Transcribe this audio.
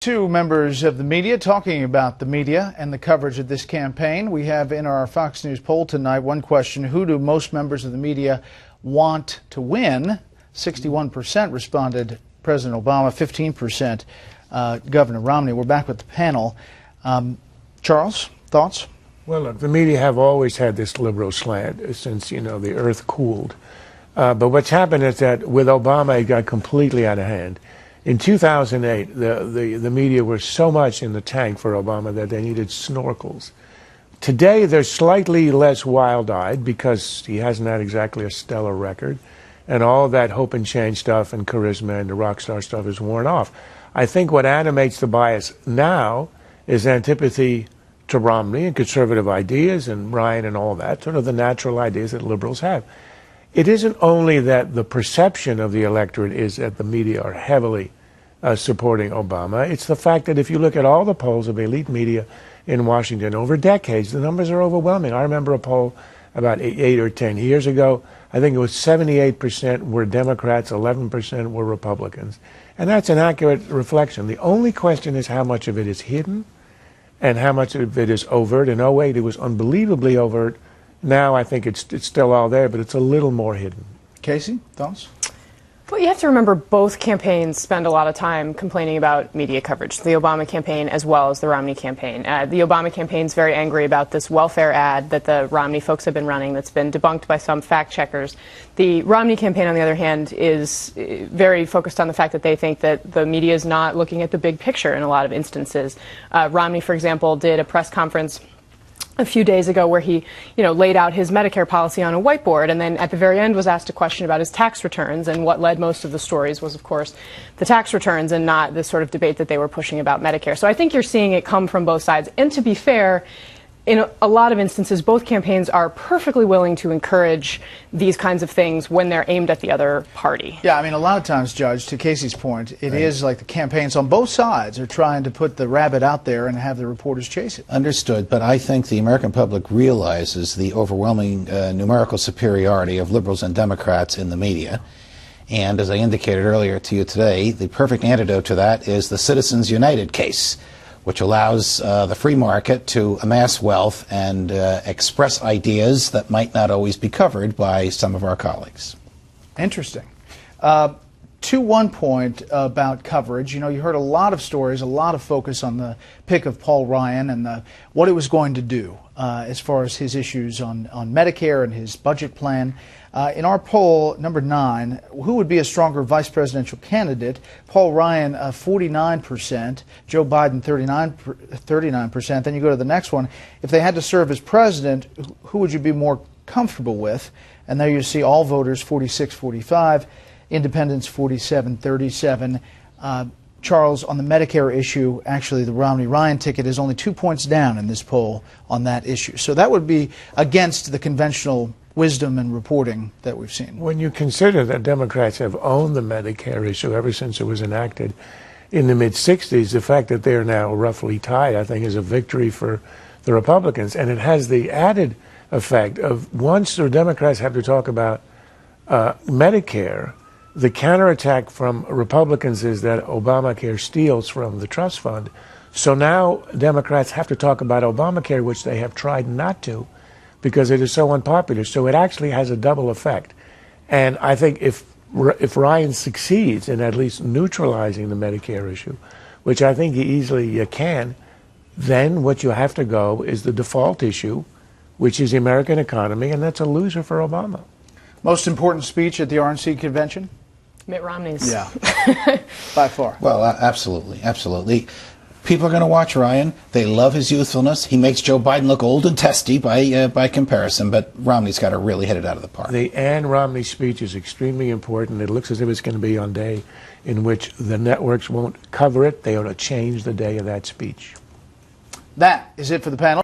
Two members of the media talking about the media and the coverage of this campaign. We have in our Fox News poll tonight one question: who do most members of the media want to win? 61% responded President Obama, 15% Governor Romney. We're back with the panel. Charles, thoughts? Well, look, the media have always had this liberal slant since, the earth cooled. But what's happened is that with Obama, it got completely out of hand. In 2008, the media were so much in the tank for Obama that they needed snorkels. Today, they're slightly less wild-eyed because he hasn't had exactly a stellar record, and all of that hope and change stuff and charisma and the rock star stuff is worn off. I think what animates the bias now is antipathy to Romney and conservative ideas and Ryan and all that, sort of the natural ideas that liberals have. It isn't only that the perception of the electorate is that the media are heavily supporting Obama. It's the fact that if you look at all the polls of elite media in Washington over decades, the numbers are overwhelming. I remember a poll about 8 or 10 years ago. I think it was 78% were Democrats, 11% were Republicans. And that's an accurate reflection. The only question is how much of it is hidden and how much of it is overt. In 08, it was unbelievably overt. Now I think it's still all there, but it's a little more hidden. Casey, thoughts? Well, you have to remember both campaigns spend a lot of time complaining about media coverage, the Obama campaign as well as the Romney campaign. The Obama campaign is very angry about this welfare ad that the Romney folks have been running that's been debunked by some fact checkers. The Romney campaign, on the other hand, is very focused on the fact that they think that the media is not looking at the big picture in a lot of instances. Romney, for example, did a press conference a few days ago where he, laid out his Medicare policy on a whiteboard, and then at the very end was asked a question about his tax returns, and what led most of the stories was, of course, the tax returns and not the sort of debate that they were pushing about Medicare. So I think you're seeing it come from both sides. And to be fair, in a lot of instances, both campaigns are perfectly willing to encourage these kinds of things when they're aimed at the other party. Yeah, I mean, a lot of times, Judge, to Casey's point, it is like the campaigns on both sides are trying to put the rabbit out there and have the reporters chase it. Understood, but I think the American public realizes the overwhelming numerical superiority of liberals and Democrats in the media. And as I indicated earlier to you today, the perfect antidote to that is the Citizens United case, which allows the free market to amass wealth and express ideas that might not always be covered by some of our colleagues. Interesting. To one point about coverage, you heard a lot of stories, a lot of focus on the pick of Paul Ryan and what it was going to do as far as his issues on Medicare and his budget plan. In our poll, number 9, who would be a stronger vice presidential candidate? Paul Ryan, 49%, Joe Biden, 39%. Then you go to the next one. If they had to serve as president, who would you be more comfortable with? And there you see all voters, 46-45, independents, 47-37. Charles, on the Medicare issue, actually the Romney-Ryan ticket is only 2 points down in this poll on that issue. So that would be against the conventional wisdom and reporting that we've seen. When you consider that Democrats have owned the Medicare issue ever since it was enacted in the mid-60s, the fact that they're now roughly tied, I think, is a victory for the Republicans. And it has the added effect of once the Democrats have to talk about Medicare, the counterattack from Republicans is that Obamacare steals from the trust fund. So now Democrats have to talk about Obamacare, which they have tried not to, because it is so unpopular. So it actually has a double effect. And I think if Ryan succeeds in at least neutralizing the Medicare issue, which I think he easily can, then what you have to go is the default issue, which is the American economy, and that's a loser for Obama. Most important speech at the RNC convention? Mitt Romney's. Yeah, by far. Well, absolutely, absolutely. People are going to watch Ryan. They love his youthfulness. He makes Joe Biden look old and testy by comparison, but Romney's got to really hit it out of the park. The Ann Romney speech is extremely important. It looks as if it's going to be on a day in which the networks won't cover it. They ought to change the day of that speech. That is it for the panel.